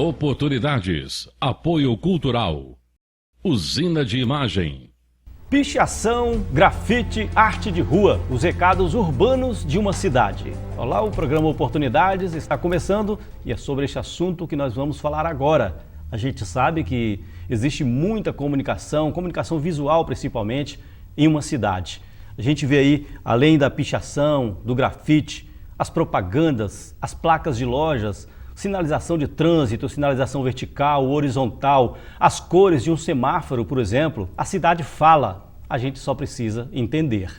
Oportunidades. Apoio cultural. Usina de imagem. Pichação, grafite, arte de rua, os recados urbanos de uma cidade. Olá, o programa Oportunidades está começando e é sobre este assunto que nós vamos falar agora. A gente sabe que existe muita comunicação visual principalmente, em uma cidade. A gente vê aí, além da pichação, do grafite, as propagandas, as placas de lojas, sinalização de trânsito, sinalização vertical, horizontal, as cores de um semáforo, por exemplo. A cidade fala, a gente só precisa entender.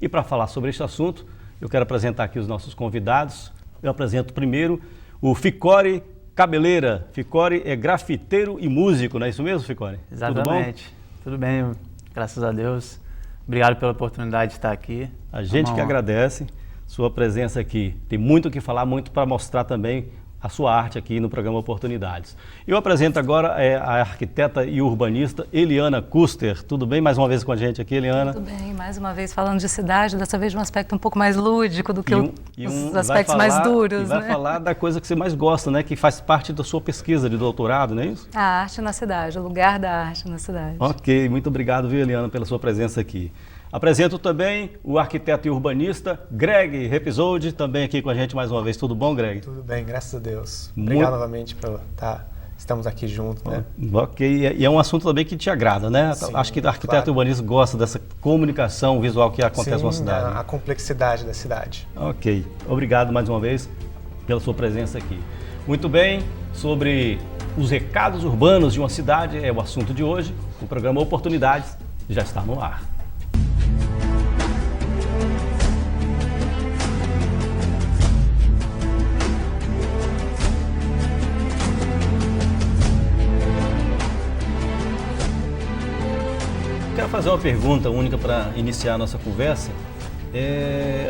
E para falar sobre este assunto, eu quero apresentar aqui os nossos convidados. Eu apresento primeiro o Ficore Cabeleira. Ficore é grafiteiro e músico, não é isso mesmo, Ficore? Exatamente. Tudo bem, graças a Deus. Obrigado pela oportunidade de estar aqui. A gente que agradece sua presença aqui. Tem muito o que falar, muito para mostrar também a sua arte aqui no programa Oportunidades. Eu apresento agora a arquiteta e urbanista Eliana Kuster. Tudo bem mais uma vez com a gente aqui, Eliana? Tudo bem, mais uma vez falando de cidade, dessa vez de um aspecto um pouco mais lúdico do que os aspectos mais duros. Vai falar da coisa que você mais gosta, né? Que faz parte da sua pesquisa de doutorado, não é isso? A arte na cidade, o lugar da arte na cidade. Ok, muito obrigado, viu, Eliana, pela sua presença aqui. Apresento também o arquiteto e urbanista Greg Repisode, também aqui com a gente mais uma vez. Tudo bom, Greg? Tudo bem, graças a Deus. Obrigado novamente por estamos aqui juntos, né? Ok, e é um assunto também que te agrada, né? Sim, acho que o arquiteto e urbanista gosta dessa comunicação visual que acontece na cidade. A complexidade da cidade. Ok, obrigado mais uma vez pela sua presença aqui. Muito bem, sobre os recados urbanos de uma cidade é o assunto de hoje. O programa Oportunidades já está no ar. Quero fazer uma pergunta única para iniciar a nossa conversa.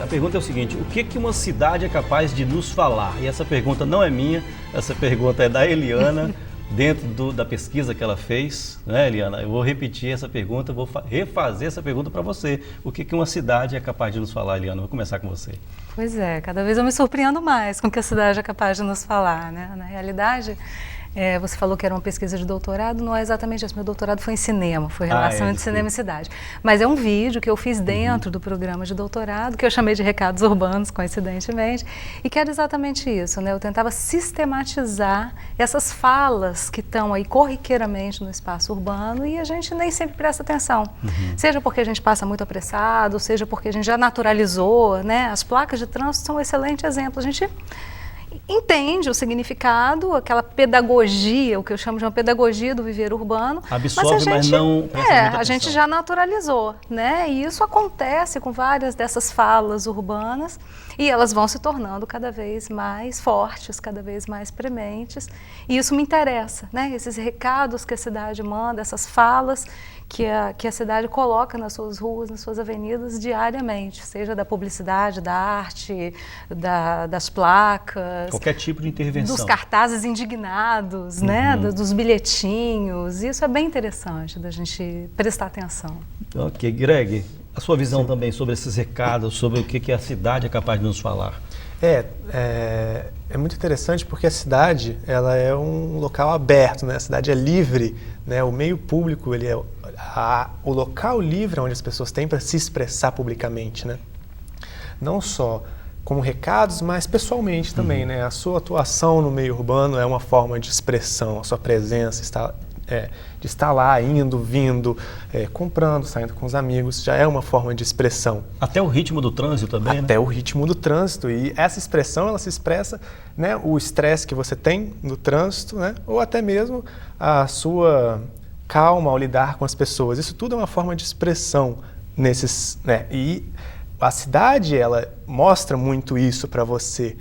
A pergunta é o seguinte: o que uma cidade é capaz de nos falar? E essa pergunta não é minha, essa pergunta é da Eliana, dentro da pesquisa que ela fez, né, Eliana? Eu vou repetir essa pergunta, vou refazer essa pergunta para você. O que uma cidade é capaz de nos falar, Eliana? Vou começar com você. Pois é, cada vez eu me surpreendo mais com o que a cidade é capaz de nos falar, né? Na realidade, você falou que era uma pesquisa de doutorado, não é exatamente isso. Meu doutorado foi em cinema, foi relação entre cinema e cidade. Mas é um vídeo que eu fiz dentro do programa de doutorado, que eu chamei de Recados Urbanos, coincidentemente, e que era exatamente isso, né? Eu tentava sistematizar essas falas que estão aí corriqueiramente no espaço urbano e a gente nem sempre presta atenção. Seja porque a gente passa muito apressado, seja porque a gente já naturalizou, né? As placas de trânsito são um excelente exemplo. A gente entende o significado, aquela pedagogia, o que eu chamo de uma pedagogia do viver urbano. Absorve, mas não presta muita atenção. A gente já naturalizou, né? E isso acontece com várias dessas falas urbanas e elas vão se tornando cada vez mais fortes, cada vez mais prementes. E isso me interessa, né? Esses recados que a cidade manda, essas falas que a cidade coloca nas suas ruas, nas suas avenidas diariamente, seja da publicidade, da arte, das placas. Qualquer tipo de intervenção. Dos cartazes indignados, né? Dos bilhetinhos. Isso é bem interessante da gente prestar atenção. Ok, Greg, a sua visão também sobre esses recados, sobre o que a cidade é capaz de nos falar? É muito interessante porque a cidade ela é um local aberto, né? A cidade é livre, né? O meio público ele é o local livre onde as pessoas têm para se expressar publicamente, né? Não só como recados, mas pessoalmente também, né? A sua atuação no meio urbano é uma forma de expressão, a sua presença de estar lá, indo, vindo, comprando, saindo com os amigos, já é uma forma de expressão. Até o ritmo do trânsito também, Até o ritmo do trânsito. E essa expressão, ela se expressa, né, o estresse que você tem no trânsito, né, ou até mesmo a sua calma ao lidar com as pessoas. Isso tudo é uma forma de expressão nesses, né, e a cidade, ela mostra muito isso para você.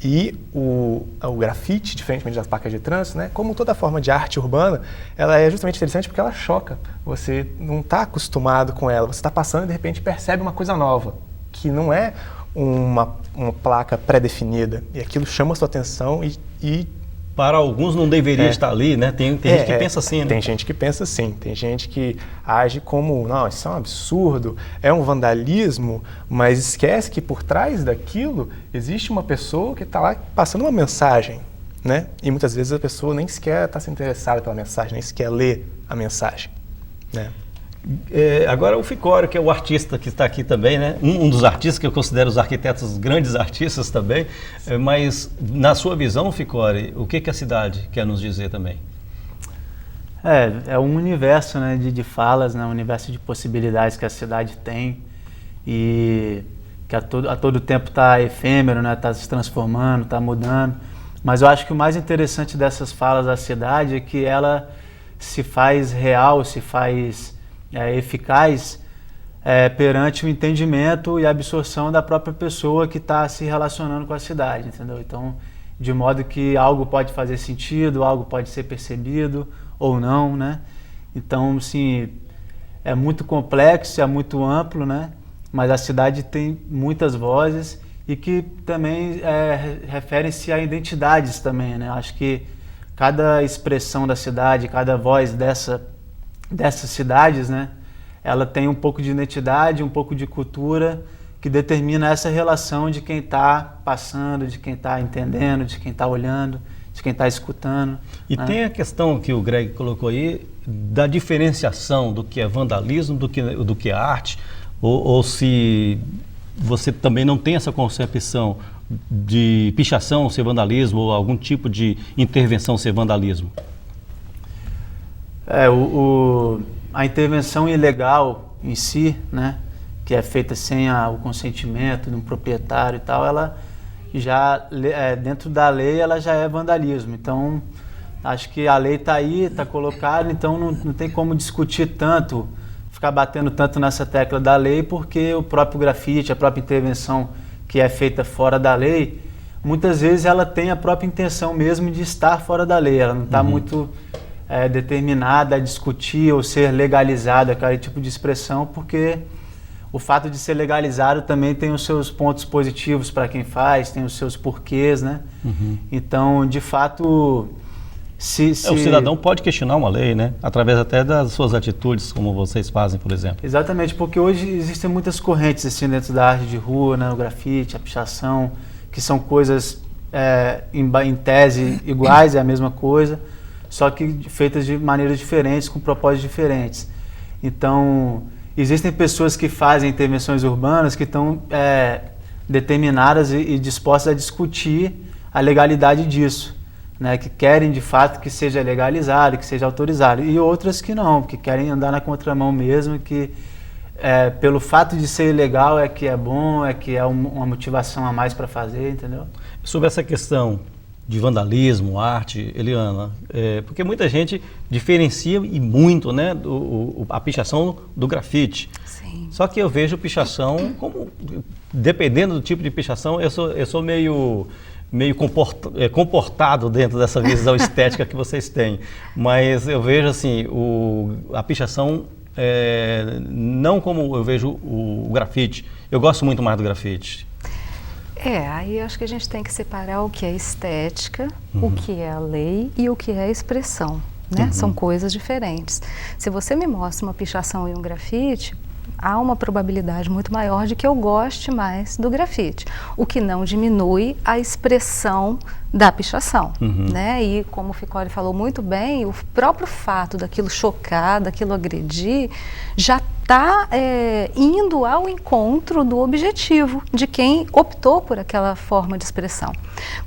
E o grafite, diferentemente das placas de trânsito, né, como toda forma de arte urbana, ela é justamente interessante porque ela choca. Você não está acostumado com ela, você está passando e de repente percebe uma coisa nova, que não é uma placa pré-definida. E aquilo chama a sua atenção e para alguns não deveria estar ali, né? Tem gente que pensa assim, né? Tem gente que pensa assim, tem gente que age como, não, isso é um absurdo, é um vandalismo, mas esquece que por trás daquilo existe uma pessoa que está lá passando uma mensagem. né? E muitas vezes a pessoa nem sequer está se interessada pela mensagem, nem sequer lê a mensagem, né? Agora o Ficório, que é o artista que está aqui também, né? Um dos artistas que eu considero os arquitetos grandes artistas também, mas na sua visão, Ficório, o que a cidade quer nos dizer também? É um universo, né, de falas, né, um universo de possibilidades que a cidade tem e que a todo tempo está efêmero, né, está se transformando, está mudando. Mas eu acho que o mais interessante dessas falas da cidade é que ela se faz real, se faz eficaz perante o entendimento e a absorção da própria pessoa que está se relacionando com a cidade, entendeu? Então, de modo que algo pode fazer sentido, algo pode ser percebido ou não, né? Então, assim, é muito complexo, é muito amplo, né? Mas a cidade tem muitas vozes e que também referem-se a identidades também, né? Acho que cada expressão da cidade, cada voz dessas cidades, né, ela tem um pouco de identidade, um pouco de cultura que determina essa relação de quem está passando, de quem está entendendo, de quem está olhando, de quem está escutando. E né? Tem a questão que o Greg colocou aí da diferenciação do que é vandalismo, do que é arte, ou se você também não tem essa concepção de pichação ser vandalismo ou algum tipo de intervenção ser vandalismo. A intervenção ilegal em si, né, que é feita sem o consentimento de um proprietário e tal, ela já, dentro da lei, ela já é vandalismo. Então, acho que a lei está aí, está colocada, então não tem como discutir tanto, ficar batendo tanto nessa tecla da lei, porque o próprio grafite, a própria intervenção que é feita fora da lei, muitas vezes ela tem a própria intenção mesmo de estar fora da lei, ela não está muito determinada a discutir ou ser legalizada aquele tipo de expressão, porque o fato de ser legalizado também tem os seus pontos positivos para quem faz, tem os seus porquês, né? Então, de fato, o cidadão pode questionar uma lei, né? Através até das suas atitudes, como vocês fazem, por exemplo. Exatamente, porque hoje existem muitas correntes assim, dentro da arte de rua, né? O grafite, a pichação, que são coisas em tese iguais, é a mesma coisa, só que feitas de maneiras diferentes, com propósitos diferentes. Então, existem pessoas que fazem intervenções urbanas que estão determinadas e dispostas a discutir a legalidade disso, né? Que querem de fato que seja legalizado, que seja autorizado, e outras que não, que querem andar na contramão mesmo, que pelo fato de ser ilegal é que é bom, é que é uma motivação a mais para fazer, entendeu? Sobre essa questão de vandalismo, arte, Eliana, porque muita gente diferencia e muito, né, a pichação do grafite. Sim. Só que eu vejo pichação como, dependendo do tipo de pichação, eu sou meio comportado dentro dessa visão estética que vocês têm. Mas eu vejo assim, a pichação não como eu vejo o grafite. Eu gosto muito mais do grafite. Aí acho que a gente tem que separar o que é estética, o que é a lei e o que é a expressão, né? São coisas diferentes. Se você me mostra uma pichação e um grafite, há uma probabilidade muito maior de que eu goste mais do grafite, o que não diminui a expressão da pichação, né? E como o Ficório falou muito bem, o próprio fato daquilo chocar, daquilo agredir, já está indo ao encontro do objetivo de quem optou por aquela forma de expressão.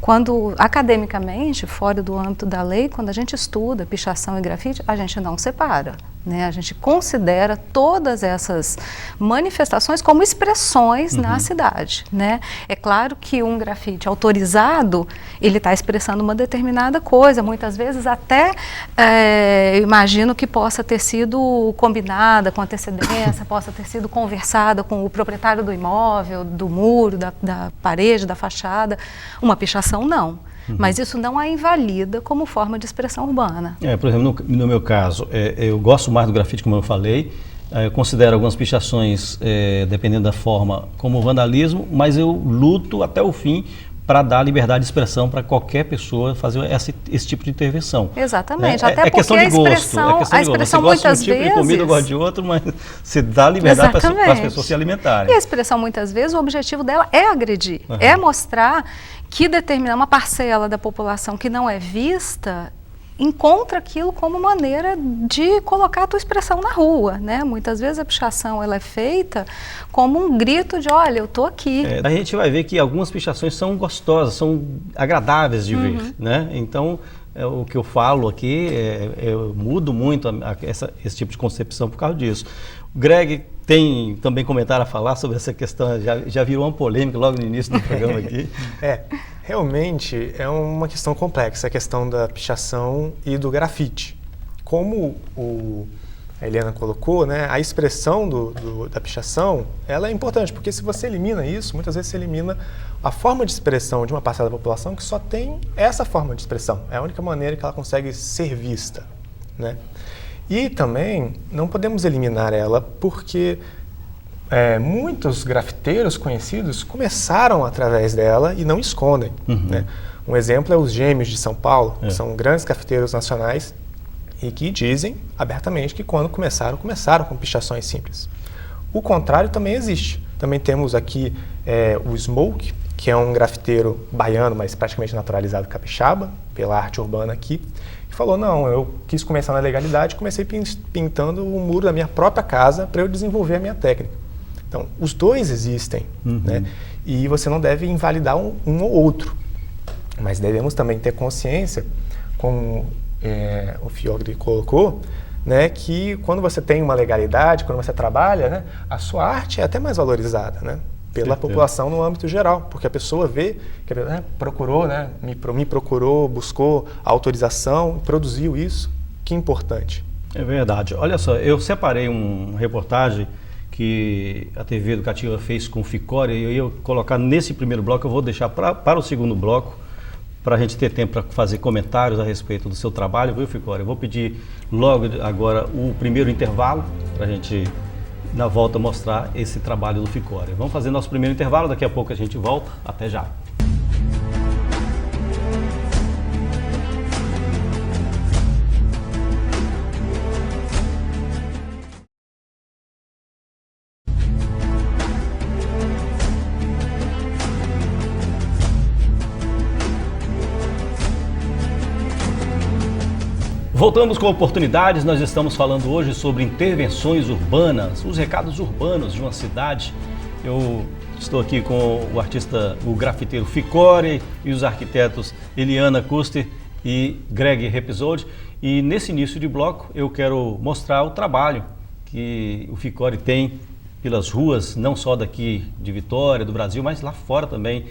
Quando, academicamente, fora do âmbito da lei, quando a gente estuda pichação e grafite, a gente não separa, né? A gente considera todas essas manifestações como expressões na cidade, né? É claro que um grafite autorizado, ele está expressando uma determinada coisa, muitas vezes até imagino que possa ter sido combinada com antecedência, possa ter sido conversada com o proprietário do imóvel, do muro, da parede, da fachada. Uma pichação não, mas isso não a invalida como forma de expressão urbana. Por exemplo, no meu caso, eu gosto mais do grafite, como eu falei. Eu considero algumas pichações, dependendo da forma, como vandalismo, mas eu luto até o fim para dar liberdade de expressão para qualquer pessoa fazer esse tipo de intervenção. Exatamente, né? até porque questão de gosto, a expressão você muitas gosta de um tipo de comida, eu gosto de outro, mas você dá liberdade para as pessoas se alimentarem. E a expressão muitas vezes, o objetivo dela é agredir, é mostrar que determina uma parcela da população que não é vista, encontra aquilo como maneira de colocar a tua expressão na rua, né? Muitas vezes a pichação ela é feita como um grito de, olha, eu tô aqui. A gente vai ver que algumas pichações são gostosas, são agradáveis de ver, né? Então, o que eu falo aqui, eu mudo muito esse tipo de concepção por causa disso. O Greg tem também comentário a falar sobre essa questão, já virou uma polêmica logo no início do programa aqui. Realmente é uma questão complexa, a questão da pichação e do grafite. Como a Eliana colocou, né, a expressão da pichação, ela é importante, porque se você elimina isso, muitas vezes você elimina a forma de expressão de uma parcela da população que só tem essa forma de expressão. É a única maneira que ela consegue ser vista, né? E também não podemos eliminar ela porque muitos grafiteiros conhecidos começaram através dela e não escondem, né? Um exemplo é os Gêmeos de São Paulo, que são grandes grafiteiros nacionais e que dizem abertamente que quando começaram com pichações simples. O contrário também existe. Também temos aqui o Smoke, que é um grafiteiro baiano, mas praticamente naturalizado capixaba, pela arte urbana aqui, que falou, não, eu quis começar na legalidade, comecei pintando o muro da minha própria casa para eu desenvolver a minha técnica. Então, os dois existem, né? E você não deve invalidar um ou outro, mas devemos também ter consciência, como o Fiore colocou, né, que quando você tem uma legalidade, quando você trabalha, né, a sua arte é até mais valorizada, né, pela população no âmbito geral, porque a pessoa vê que procurou, né, me procurou, buscou a autorização, produziu isso, que importante. É verdade. Olha só, eu separei uma reportagem que a TV Educativa fez com o Ficore, e eu ia colocar nesse primeiro bloco, eu vou deixar para o segundo bloco, para a gente ter tempo para fazer comentários a respeito do seu trabalho, viu, Ficore? Eu vou pedir logo agora o primeiro intervalo, para a gente, na volta, mostrar esse trabalho do Ficore. Vamos fazer nosso primeiro intervalo, daqui a pouco a gente volta. Até já! Voltamos com oportunidades, nós estamos falando hoje sobre intervenções urbanas, os recados urbanos de uma cidade. Eu estou aqui com o artista, o grafiteiro Ficore e os arquitetos Eliana Custer e Greg Repisode. E nesse início de bloco eu quero mostrar o trabalho que o Ficore tem pelas ruas, não só daqui de Vitória, do Brasil, mas lá fora também,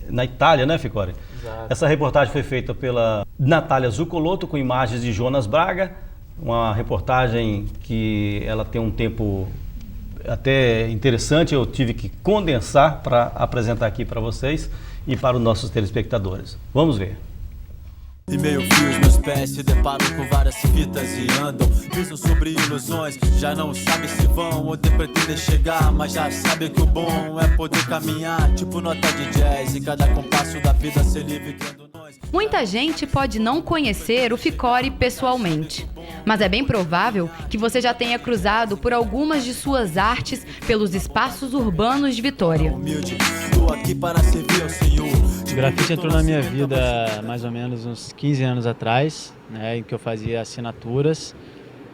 na Itália, né, Ficore? Exato. Essa reportagem foi feita pela Natália Zuccolotto, com imagens de Jonas Braga, uma reportagem que ela tem um tempo até interessante, eu tive que condensar para apresentar aqui para vocês e para os nossos telespectadores. Vamos ver. E meio fios nos pés se deparam com várias fitas e andam, pisam sobre ilusões, já não sabe se vão onde pretendem chegar, mas já sabe que o bom é poder caminhar, tipo nota de jazz, e cada compasso da vida ser livre criando nós. Muita gente pode não conhecer o Ficore pessoalmente, mas é bem provável que você já tenha cruzado por algumas de suas artes pelos espaços urbanos de Vitória. O grafite entrou na minha vida mais ou menos uns 15 anos atrás, né, em que eu fazia assinaturas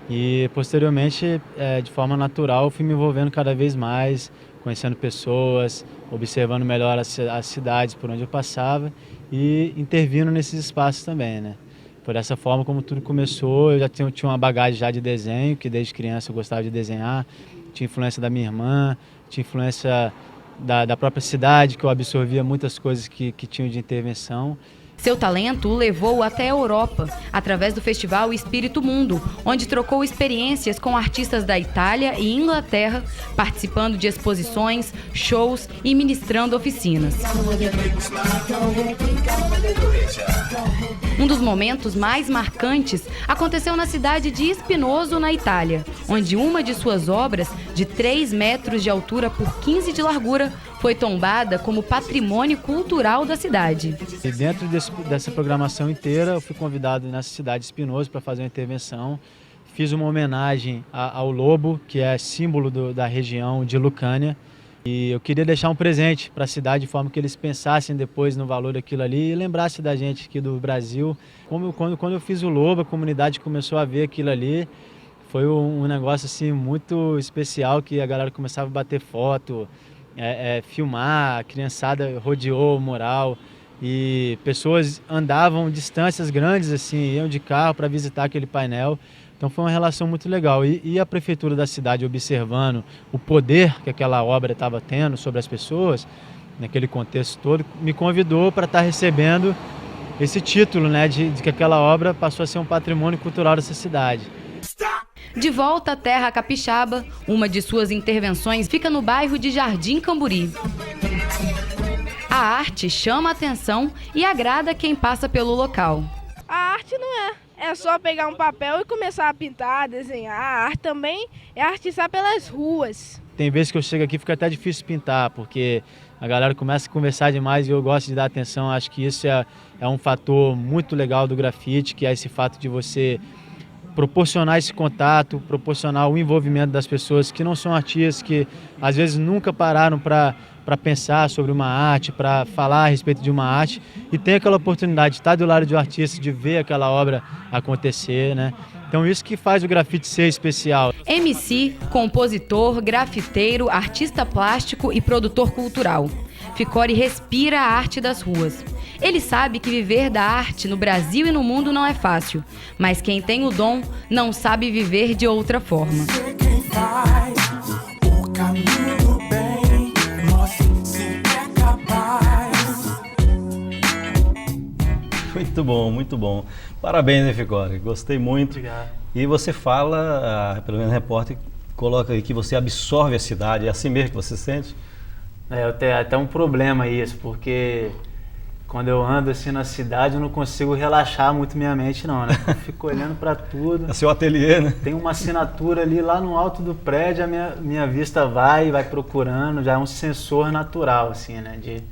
e posteriormente, de forma natural, fui me envolvendo cada vez mais, conhecendo pessoas, observando melhor as cidades por onde eu passava e intervindo nesses espaços também, né. Por essa forma, como tudo começou, eu já tinha uma bagagem já de desenho, que desde criança eu gostava de desenhar, tinha influência da minha irmã, tinha influência da própria cidade, que eu absorvia muitas coisas que tinham de intervenção. Seu talento o levou até a Europa, através do festival Espírito Mundo, onde trocou experiências com artistas da Itália e Inglaterra, participando de exposições, shows e ministrando oficinas. Um dos momentos mais marcantes aconteceu na cidade de Espinoso, na Itália, onde uma de suas obras, de 3 metros de altura por 15 de largura, foi tombada como patrimônio cultural da cidade. E dentro dessa programação inteira, eu fui convidado nessa cidade de Espinoso para fazer uma intervenção. Fiz uma homenagem ao lobo, que é símbolo da região de Lucânia, E eu queria deixar um presente para a cidade, de forma que eles pensassem depois no valor daquilo ali e lembrassem da gente aqui do Brasil. Quando eu fiz o Lobo, a comunidade começou a ver aquilo ali. Foi um negócio assim, muito especial, que a galera começava a bater foto, filmar, a criançada rodeou o mural. E pessoas andavam distâncias grandes, assim, iam de carro para visitar aquele painel. Então foi uma relação muito legal. E a prefeitura da cidade, observando o poder que aquela obra estava tendo sobre as pessoas, naquele contexto todo, me convidou para estar recebendo esse título, né, de que aquela obra passou a ser um patrimônio cultural dessa cidade. De volta à terra capixaba, uma de suas intervenções fica no bairro de Jardim Camburi. A arte chama a atenção e agrada quem passa pelo local. A arte não é só pegar um papel e começar a pintar, desenhar. A arte também é artizar pelas ruas. Tem vezes que eu chego aqui e fica até difícil pintar, porque a galera começa a conversar demais e eu gosto de dar atenção. Acho que isso é um fator muito legal do grafite, que é esse fato de você proporcionar esse contato, proporcionar o envolvimento das pessoas que não são artistas, que às vezes nunca pararam para pensar sobre uma arte, para falar a respeito de uma arte, e tem aquela oportunidade de estar do lado de um artista, de ver aquela obra acontecer, né? Então isso que faz o grafite ser especial. MC, compositor, grafiteiro, artista plástico e produtor cultural. Ficori respira a arte das ruas. Ele sabe que viver da arte no Brasil e no mundo não é fácil, mas quem tem o dom não sabe viver de outra forma. Muito bom, muito bom. Parabéns, né, Ficori? Gostei muito. Obrigado. E você fala, pelo menos repórter, coloca aí que você absorve a cidade. É assim mesmo que você sente? Eu tenho até um problema isso, porque quando eu ando assim na cidade eu não consigo relaxar muito minha mente não, né? Eu fico olhando para tudo. É seu ateliê, né? Tem uma assinatura ali lá no alto do prédio, a minha vista vai procurando, já é um sensor natural, assim, né? De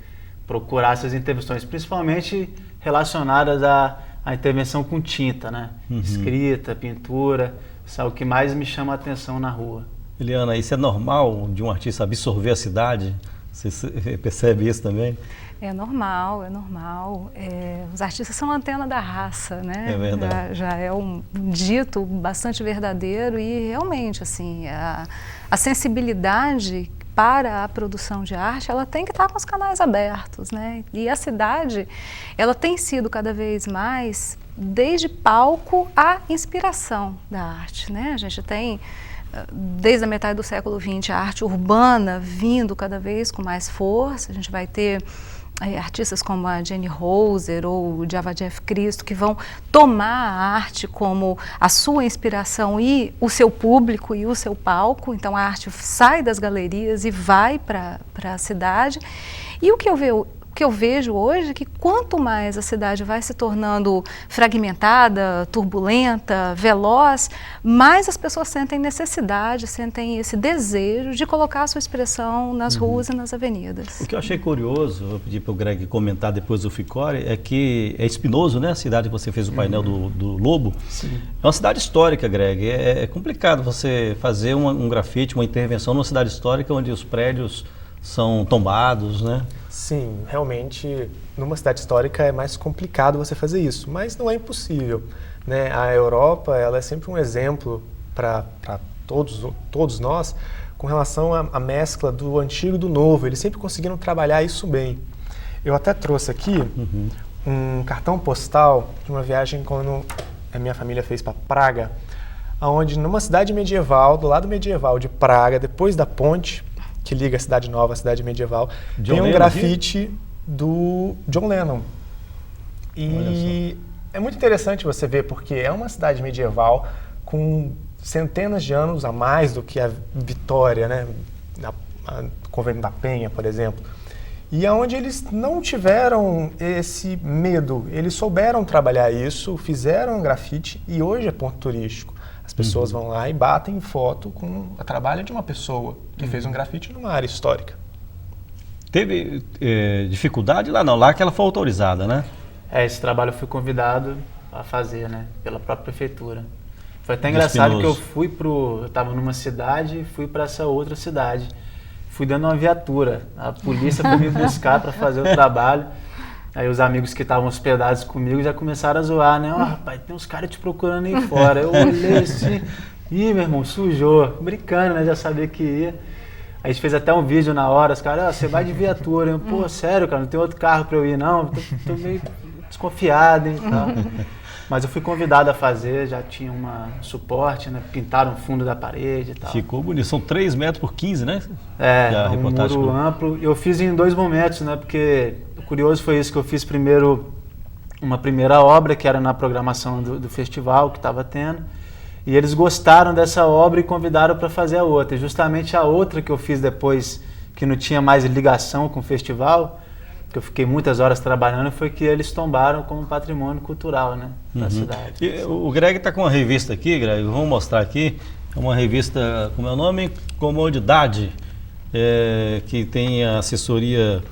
procurar essas intervenções, principalmente relacionadas à intervenção com tinta, né? Escrita, pintura, isso é o que mais me chama a atenção na rua. Eliana, isso é normal de um artista absorver a cidade? Você percebe isso também? É normal, é normal. Os artistas são a antena da raça, né? É verdade. Já é um dito bastante verdadeiro e realmente, assim, a sensibilidade para a produção de arte, ela tem que estar com os canais abertos, né? E a cidade, ela tem sido cada vez mais, desde palco, a inspiração da arte, né? A gente tem, desde a metade do século XX, a arte urbana vindo cada vez com mais força. A gente vai ter artistas como a Jenny Hoser ou o Java Jeff Cristo, que vão tomar a arte como a sua inspiração e o seu público e o seu palco. Então a arte sai das galerias e vai para a cidade. E o que eu vejo hoje é que quanto mais a cidade vai se tornando fragmentada, turbulenta, veloz, mais as pessoas sentem necessidade, sentem esse desejo de colocar a sua expressão nas ruas e nas avenidas. O que eu achei curioso, vou pedir para o Greg comentar depois do Ficori, é que é Espinoso, né? A cidade que você fez o painel do Lobo. Sim. É uma cidade histórica, Greg. É complicado você fazer um grafite, uma intervenção numa cidade histórica onde os prédios são tombados, né? Sim, realmente, numa cidade histórica é mais complicado você fazer isso, mas não é impossível, né? A Europa, ela é sempre um exemplo para todos nós com relação à mescla do antigo e do novo. Eles sempre conseguiram trabalhar isso bem. Eu até trouxe aqui um cartão postal de uma viagem quando a minha família fez para Praga, onde numa cidade medieval, do lado medieval de Praga, depois da ponte que liga a cidade nova à cidade medieval, tem um grafite do John Lennon. E é muito interessante você ver, porque é uma cidade medieval com centenas de anos a mais do que a Vitória, né? O Convento da Penha, por exemplo. E aonde eles não tiveram esse medo, eles souberam trabalhar isso, fizeram um grafite e hoje é ponto turístico. As pessoas vão lá e batem foto com o trabalho de uma pessoa que fez um grafite numa área histórica. Teve dificuldade lá? Não, lá que ela foi autorizada, né? Esse trabalho eu fui convidado a fazer, né? Pela própria prefeitura. Foi até engraçado que eu estava numa cidade e fui para essa outra cidade. fui dentro de uma viatura. A polícia foi me buscar para fazer o trabalho. Aí os amigos que estavam hospedados comigo já começaram a zoar, né? Ó, rapaz, tem uns caras te procurando aí fora. Eu olhei assim, ih, meu irmão, sujou. Brincando, né? Já sabia que ia. Aí a gente fez até um vídeo na hora, os caras, você vai de viatura. Eu, pô, sério, cara, não tem outro carro para eu ir, não. Tô meio desconfiado, hein, tal. Mas eu fui convidado a fazer, já tinha um suporte, né? Pintaram o fundo da parede e tal. Ficou bonito. São 3 metros por 15, né? Um muro amplo. Eu fiz em 2 momentos, né? Porque o curioso foi isso, que eu fiz primeiro uma primeira obra, que era na programação do festival que estava tendo. E eles gostaram dessa obra e convidaram para fazer a outra. E justamente a outra que eu fiz depois, que não tinha mais ligação com o festival, que eu fiquei muitas horas trabalhando, foi que eles tombaram como patrimônio cultural, né, da cidade. E o Greg está com uma revista aqui, Greg, vamos mostrar aqui. É uma revista, como é o nome? Comodidade, que tem a assessoria,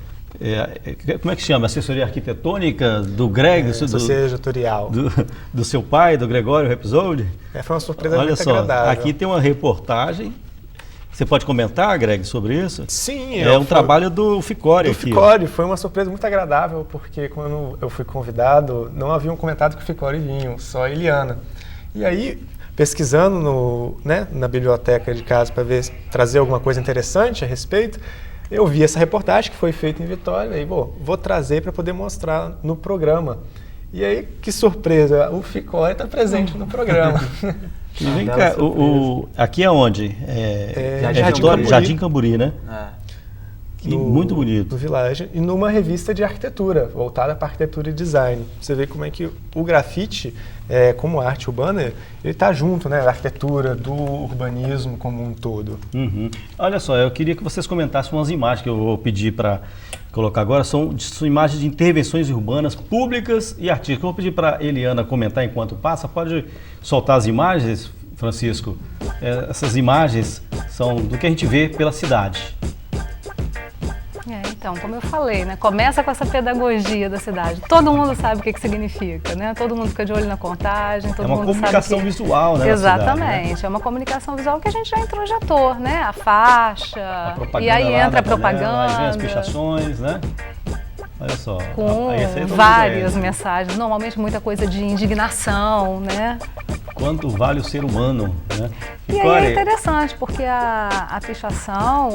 como é que chama? Assessoria arquitetônica do Greg, assessoria editorial. Do seu pai, do Gregório Repisoli. Foi uma surpresa Olha muito só, agradável. Aqui tem uma reportagem. Você pode comentar, Greg, sobre isso? Sim. É um trabalho do Ficori aqui. Ficori, foi uma surpresa muito agradável, porque quando eu fui convidado, não haviam comentado que o Ficori vinha, só a Eliana. E aí, pesquisando na biblioteca de casa para trazer alguma coisa interessante a respeito, eu vi essa reportagem que foi feita em Vitória, e vou trazer para poder mostrar no programa. E aí, que surpresa, o Ficori está presente no programa. E vem cá, aqui é onde? Jardim Camburi, né? Muito bonito. No Village, e numa revista de arquitetura, voltada para arquitetura e design. Você vê como é que o grafite, como arte urbana, ele está junto, né? Da arquitetura, do urbanismo como um todo. Olha só, eu queria que vocês comentassem umas imagens que eu vou pedir para colocar agora. São imagens de intervenções urbanas, públicas e artísticas. Eu vou pedir para a Eliana comentar enquanto passa. Pode soltar as imagens, Francisco? Essas imagens são do que a gente vê pela cidade. Então, como eu falei, né, começa com essa pedagogia da cidade. Todo mundo sabe o que significa, né? Todo mundo fica de olho na contagem, todo mundo sabe. É uma comunicação visual, né? Exatamente, cidade, né? É uma comunicação visual que a gente já introjetou, né? A faixa, e aí entra a propaganda. Aí vem as pichações, né? Olha só. Com várias mensagens, normalmente muita coisa de indignação, né? Quanto vale o ser humano, né? E aí é interessante, porque a pichação,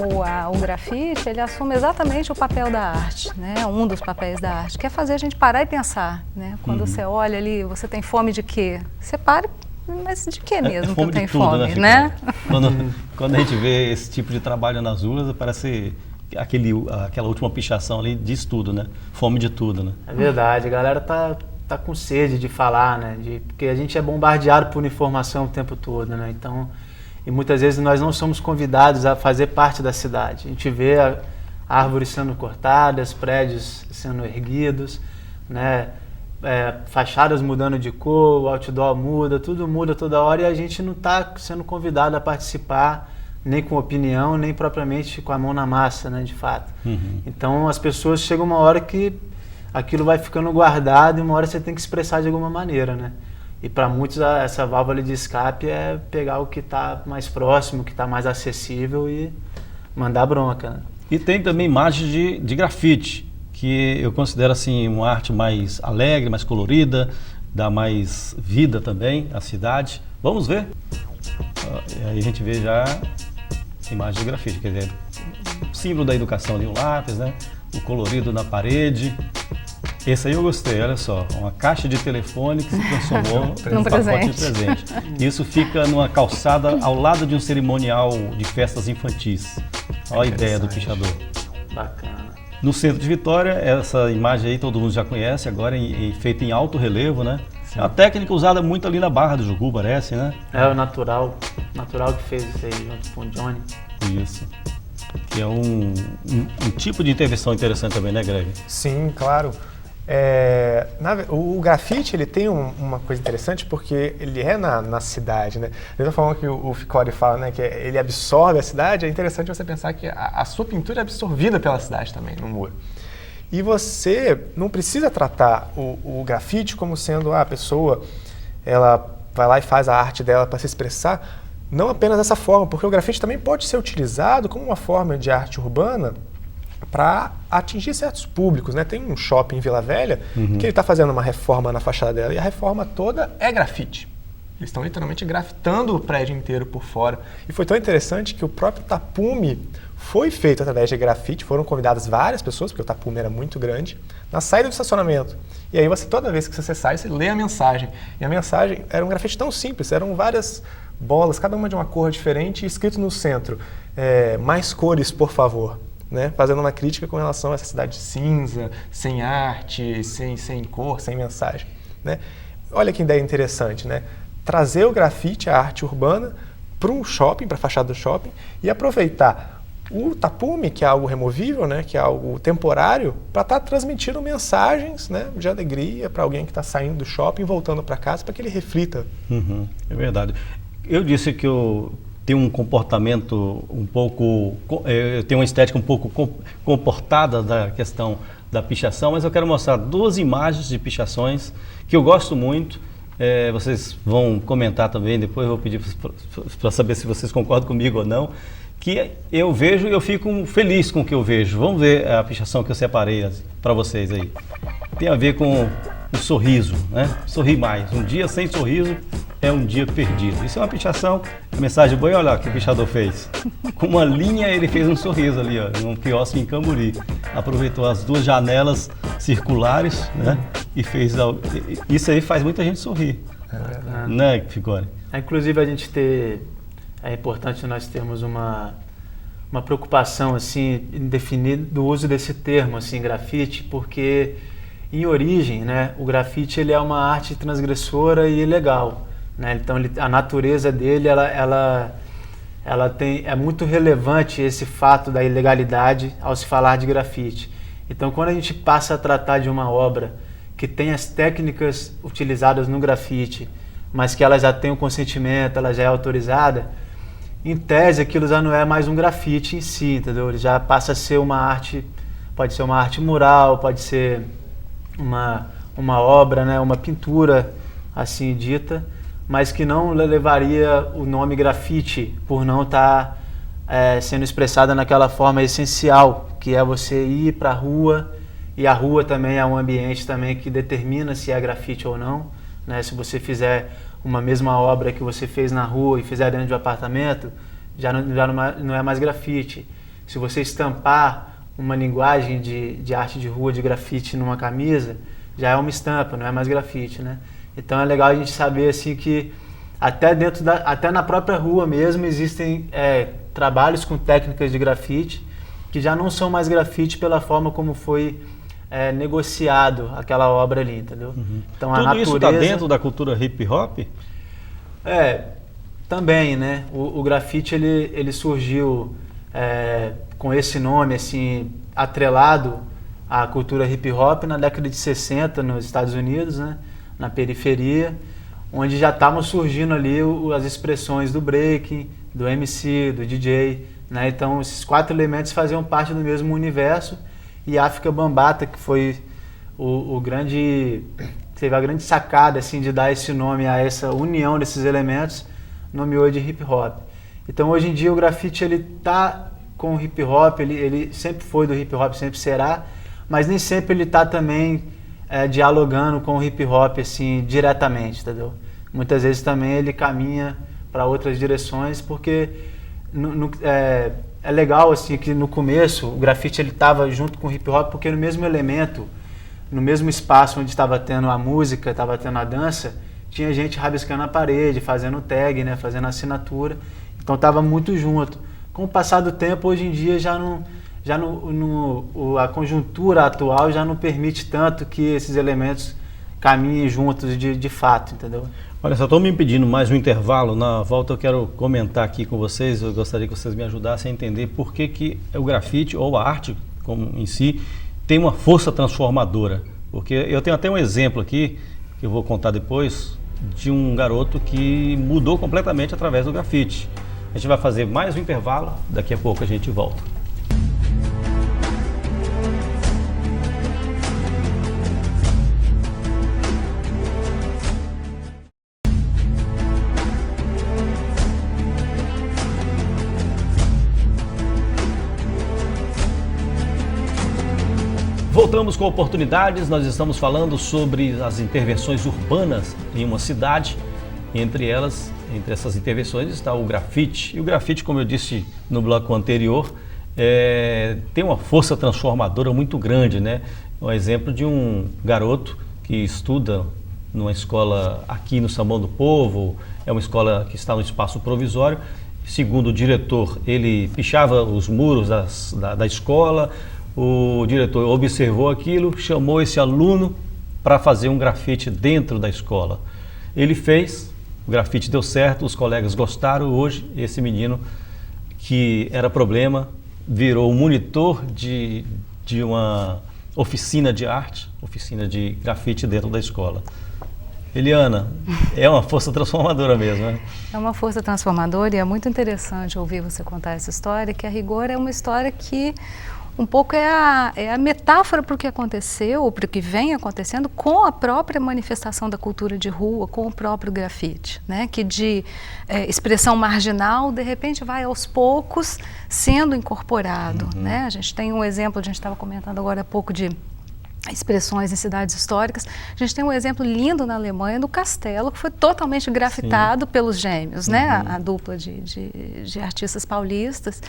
o grafite, ele assume exatamente o papel da arte, né? Um dos papéis da arte, que é fazer a gente parar e pensar, né? Quando você olha ali, você tem fome de quê? Você para, mas de quê mesmo que eu tenho fome, né? Quando a gente vê esse tipo de trabalho nas ruas, parece aquela última pichação ali diz tudo, né? Fome de tudo, né? É verdade, a galera tá com sede de falar, né? Porque a gente é bombardeado por informação o tempo todo, né? Então, e muitas vezes nós não somos convidados a fazer parte da cidade. A gente vê árvores sendo cortadas, prédios sendo erguidos, né? Fachadas mudando de cor, o outdoor muda, tudo muda toda hora e a gente não está sendo convidado a participar nem com opinião, nem propriamente com a mão na massa, né, de fato. Então as pessoas chegam uma hora que aquilo vai ficando guardado e uma hora você tem que expressar de alguma maneira, né? E para muitos essa válvula de escape é pegar o que está mais próximo, o que está mais acessível e mandar bronca, né? E tem também imagens de grafite, que eu considero assim uma arte mais alegre, mais colorida, dá mais vida também à cidade. Vamos ver? Aí a gente vê já imagem de grafite, quer dizer, o símbolo da educação ali, o lápis, né? O colorido na parede. Esse aí eu gostei, olha só, uma caixa de telefone que se transformou num pacote de presente. Isso fica numa calçada ao lado de um cerimonial de festas infantis. Olha a ideia do pichador. Bacana. No centro de Vitória, essa imagem aí todo mundo já conhece, agora feita em alto relevo, né? É uma técnica usada muito ali na Barra do Jucu, parece, né? É o Natural que fez isso aí junto com o Johnny. Isso. Que é um tipo de intervenção interessante também, né, Greg? Sim, claro. O grafite ele tem uma coisa interessante porque ele é na cidade, né? Da mesma forma que o Ficori fala, né, que ele absorve a cidade, é interessante você pensar que a sua pintura é absorvida pela cidade também, no muro. E você não precisa tratar o grafite como sendo a pessoa, ela vai lá e faz a arte dela para se expressar. não apenas dessa forma, porque o grafite também pode ser utilizado como uma forma de arte urbana para atingir certos públicos, né? Tem um shopping em Vila Velha que ele está fazendo uma reforma na fachada dela e a reforma toda é grafite. Eles estão literalmente grafitando o prédio inteiro por fora. E foi tão interessante que o próprio tapume foi feito através de grafite. Foram convidadas várias pessoas, porque o tapume era muito grande, na saída do estacionamento. E aí toda vez que você sai, você lê a mensagem. E a mensagem era um grafite tão simples, eram várias bolas, cada uma de uma cor diferente, e escrito no centro, mais cores, por favor. Né? Fazendo uma crítica com relação a essa cidade cinza, sem arte, sem cor, sem mensagem. Né? Olha que ideia interessante, né? Trazer o grafite, a arte urbana, para um shopping, para a fachada do shopping, e aproveitar o tapume, que é algo removível, né? Que é algo temporário, para estar transmitindo mensagens, né? De alegria para alguém que está saindo do shopping, voltando para casa, para que ele reflita. É verdade. Eu disse que eu tenho um comportamento um pouco, eu tenho uma estética um pouco comportada da questão da pichação, mas eu quero mostrar 2 imagens de pichações que eu gosto muito. Vocês vão comentar também, depois eu vou pedir para saber se vocês concordam comigo ou não, que eu vejo e eu fico feliz com o que eu vejo. Vamos ver a pichação que eu separei para vocês aí. Tem a ver com o sorriso, né? Sorrir mais. Um dia sem sorriso é um dia perdido. Isso é uma pichação, mensagem boa, olha lá o que o pichador fez. Com uma linha ele fez um sorriso ali, ó, num quiosque em Camburi. Aproveitou as 2 janelas circulares, né? E fez isso aí faz muita gente sorrir, né, Ficori? Inclusive é importante nós termos uma preocupação assim em definir do uso desse termo assim grafite, porque em origem, né, o grafite ele é uma arte transgressora e ilegal, né? Então a natureza dele ela é muito relevante esse fato da ilegalidade ao se falar de grafite. Então quando a gente passa a tratar de uma obra que tem as técnicas utilizadas no grafite, mas que ela já tem o consentimento, ela já é autorizada, em tese aquilo já não é mais um grafite em si, entendeu? Ele já passa a ser uma arte, pode ser uma arte mural, pode ser uma obra, né? Uma pintura assim dita, mas que não levaria o nome grafite por não estar sendo expressada naquela forma essencial, que é você ir para a rua. E a rua também é um ambiente também que determina se é grafite ou não, né? Se você fizer uma mesma obra que você fez na rua e fizer dentro de um apartamento, já não é mais grafite. Se você estampar uma linguagem de arte de rua, de grafite numa camisa, já é uma estampa, não é mais grafite, né? Então é legal a gente saber assim que até na própria rua mesmo existem trabalhos com técnicas de grafite que já não são mais grafite pela forma como foi negociado aquela obra ali, entendeu? Então, a natureza... isso está dentro da cultura hip hop? Também, né? O grafite ele surgiu com esse nome assim atrelado à cultura hip hop na década de 60 nos Estados Unidos, né? Na periferia, onde já estavam surgindo ali as expressões do breaking, do MC, do DJ, né? Então esses 4 elementos faziam parte do mesmo universo. E África Bambaataa, que foi teve a grande sacada assim, de dar esse nome a essa união desses elementos, nomeou de hip hop. Então hoje em dia o grafite ele tá com o hip hop, ele sempre foi do hip hop, sempre será, mas nem sempre ele está também dialogando com o hip hop assim, diretamente, entendeu? Muitas vezes também ele caminha para outras direções, porque é legal assim que no começo o grafite ele estava junto com o hip hop, porque no mesmo elemento, no mesmo espaço onde estava tendo a música, estava tendo a dança, tinha gente rabiscando a parede, fazendo tag, né, fazendo assinatura, então estava muito junto. Com o passar do tempo, hoje em dia a conjuntura atual já não permite tanto que esses elementos caminhem juntos de fato, entendeu? Olha, só estou me pedindo mais um intervalo. Na volta eu quero comentar aqui com vocês, eu gostaria que vocês me ajudassem a entender por que o grafite ou a arte como em si tem uma força transformadora. Porque eu tenho até um exemplo aqui, que eu vou contar depois, de um garoto que mudou completamente através do grafite. A gente vai fazer mais um intervalo, daqui a pouco a gente volta. Voltamos com oportunidades, nós estamos falando sobre as intervenções urbanas em uma cidade. Entre essas intervenções está o grafite. E o grafite, como eu disse no bloco anterior, tem uma força transformadora muito grande, né? Um exemplo de um garoto que estuda numa escola aqui no Sambão do Povo, é uma escola que está no espaço provisório. Segundo o diretor, ele pichava os muros da escola. O diretor observou aquilo, chamou esse aluno para fazer um grafite dentro da escola. Ele fez, o grafite deu certo, os colegas gostaram. Hoje, esse menino, que era problema, virou monitor de uma oficina de arte, oficina de grafite dentro da escola. Eliana, é uma força transformadora mesmo, né? É uma força transformadora e é muito interessante ouvir você contar essa história, que a rigor é uma história que um pouco é a metáfora para o que aconteceu, ou para o que vem acontecendo com a própria manifestação da cultura de rua, com o próprio grafite, né? Que de expressão marginal, de repente vai aos poucos sendo incorporado, né? A gente tem um exemplo, a gente estava comentando agora há pouco de expressões em cidades históricas. A gente tem um exemplo lindo na Alemanha do castelo, que foi totalmente grafitado pelos gêmeos, né? A dupla de artistas paulistas,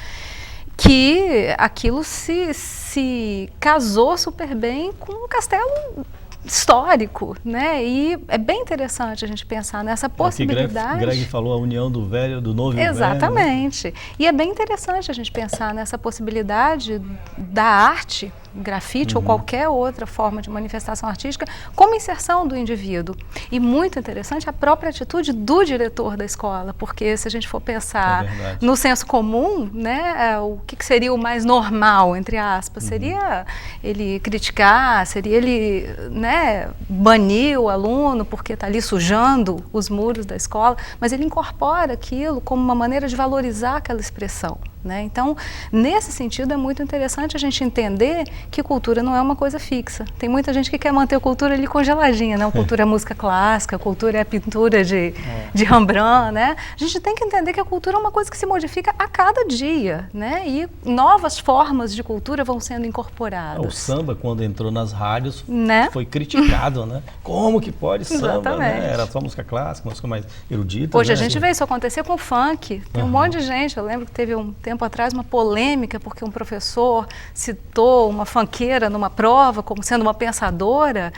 que aquilo se casou super bem com um castelo histórico, né? E é bem interessante a gente pensar nessa possibilidade. Greg falou a união do velho, do novo e do velho. Exatamente. E é bem interessante a gente pensar nessa possibilidade da arte, grafite ou qualquer outra forma de manifestação artística, como inserção do indivíduo. E muito interessante a própria atitude do diretor da escola, porque se a gente for pensar no senso comum, né, o que seria o mais normal, entre aspas, seria ele criticar, seria ele, né, banir o aluno porque está ali sujando os muros da escola, mas ele incorpora aquilo como uma maneira de valorizar aquela expressão. Né? Então, nesse sentido, é muito interessante a gente entender que cultura não é uma coisa fixa. Tem muita gente que quer manter a cultura ali congeladinha, né? A cultura é música clássica, a cultura é pintura de Rembrandt, né? A gente tem que entender que a cultura é uma coisa que se modifica a cada dia, né? E novas formas de cultura vão sendo incorporadas. O samba, quando entrou nas rádios, né? Foi criticado, né? Como que pode samba, exatamente, né? Era só música clássica, música mais erudita. Hoje né? a gente vê isso acontecer com o funk. Tem um monte de gente, eu lembro que teve um tempo atrás uma polêmica porque um professor citou uma funkeira numa prova como sendo uma pensadora.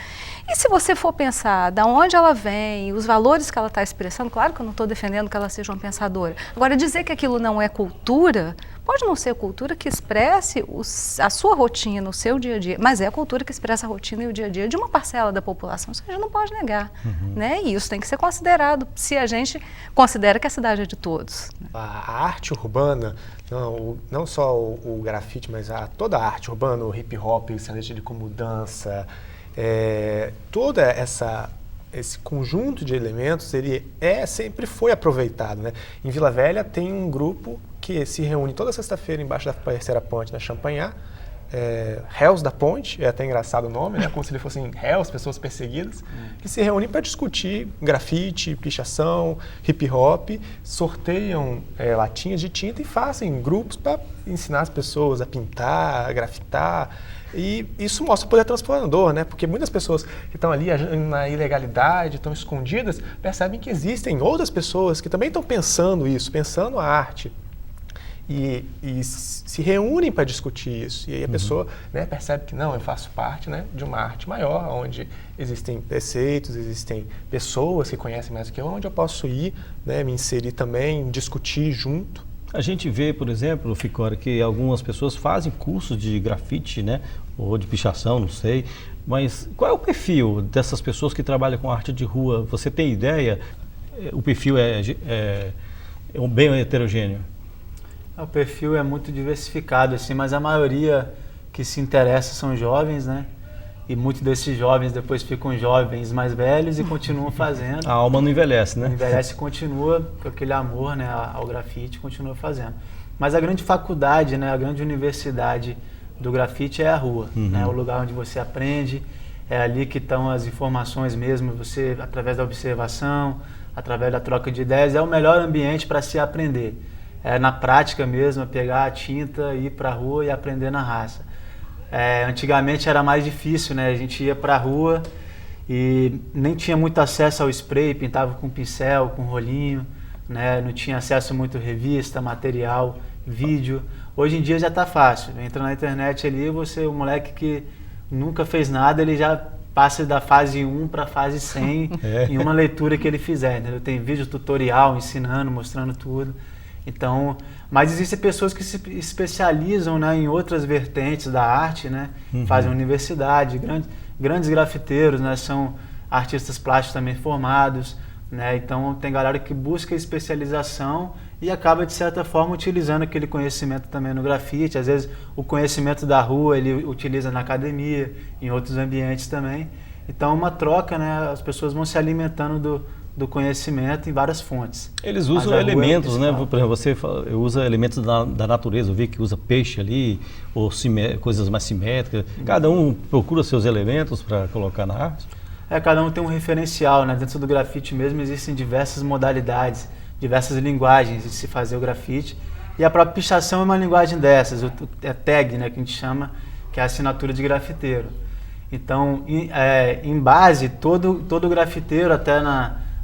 E se você for pensar de onde ela vem, os valores que ela está expressando, claro que eu não estou defendendo que ela seja uma pensadora. Agora, dizer que aquilo não é cultura, pode não ser cultura que expresse a sua rotina, o seu dia a dia, mas é a cultura que expressa a rotina e o dia a dia de uma parcela da população. Isso a gente não pode negar. Né? E isso tem que ser considerado, se a gente considera que a cidade é de todos. A arte urbana, não só o grafite, mas toda a arte urbana, o hip hop, o sertanejo como dança, toda esse conjunto de elementos, ele sempre foi aproveitado, né? Em Vila Velha tem um grupo que se reúne toda sexta-feira embaixo da terceira ponte da Champanhar, réus da ponte, é até engraçado o nome, né? Como se eles fossem réus, pessoas perseguidas, que se reúnem para discutir grafite, pichação, hip hop, sorteiam latinhas de tinta e fazem grupos para ensinar as pessoas a pintar, a grafitar. E isso mostra o poder transformador, né? Porque muitas pessoas que estão ali na ilegalidade, estão escondidas, percebem que existem outras pessoas que também estão pensando isso, pensando a arte. E se reúnem para discutir isso. E aí a pessoa, né, percebe que não, eu faço parte, né, de uma arte maior, onde existem preceitos, existem pessoas que conhecem mais do que eu, onde eu posso ir, né, me inserir também, discutir junto. A gente vê, por exemplo, Ficora, que algumas pessoas fazem cursos de grafite, né, ou de pichação, não sei, mas qual é o perfil dessas pessoas que trabalham com arte de rua? Você tem ideia? O perfil é bem heterogêneo? O perfil é muito diversificado, assim, mas a maioria que se interessa são jovens, né? E muitos desses jovens depois ficam jovens mais velhos e continuam fazendo. A alma não envelhece, né? Não envelhece e continua com aquele amor, né, ao grafite, continua fazendo. Mas a grande faculdade, né, a grande universidade do grafite é a rua, né? O lugar onde você aprende, é ali que estão as informações mesmo, você, através da observação, através da troca de ideias, é o melhor ambiente para se aprender. Na prática mesmo, pegar a tinta, ir para a rua e aprender na raça. Antigamente era mais difícil, né? A gente ia para a rua e nem tinha muito acesso ao spray, pintava com pincel, com rolinho, né? Não tinha acesso muito a revista, material, vídeo. Hoje em dia já está fácil. Entra na internet ali, o moleque que nunca fez nada, ele já passa da fase 1 para a fase 100 em uma leitura que ele fizer, entendeu? Tem vídeo tutorial ensinando, mostrando tudo. Então, mas existem pessoas que se especializam, né, em outras vertentes da arte, né? Fazem universidade, grandes grafiteiros, né? São artistas plásticos também formados, né? Então tem galera que busca especialização e acaba, de certa forma, utilizando aquele conhecimento também no grafite. Às vezes o conhecimento da rua ele utiliza na academia, em outros ambientes também. Então uma troca, né? As pessoas vão se alimentando do conhecimento em várias fontes. Eles usam elementos, né? Por exemplo, você usa elementos da natureza, eu vi que usa peixe ali, ou coisas mais simétricas. Cada um procura seus elementos para colocar na arte? Cada um tem um referencial, né? Dentro do grafite mesmo existem diversas modalidades, diversas linguagens de se fazer o grafite. E a própria pichação é uma linguagem dessas, é tag, né, que a gente chama, que é a assinatura de grafiteiro. Então, em base, todo grafiteiro, até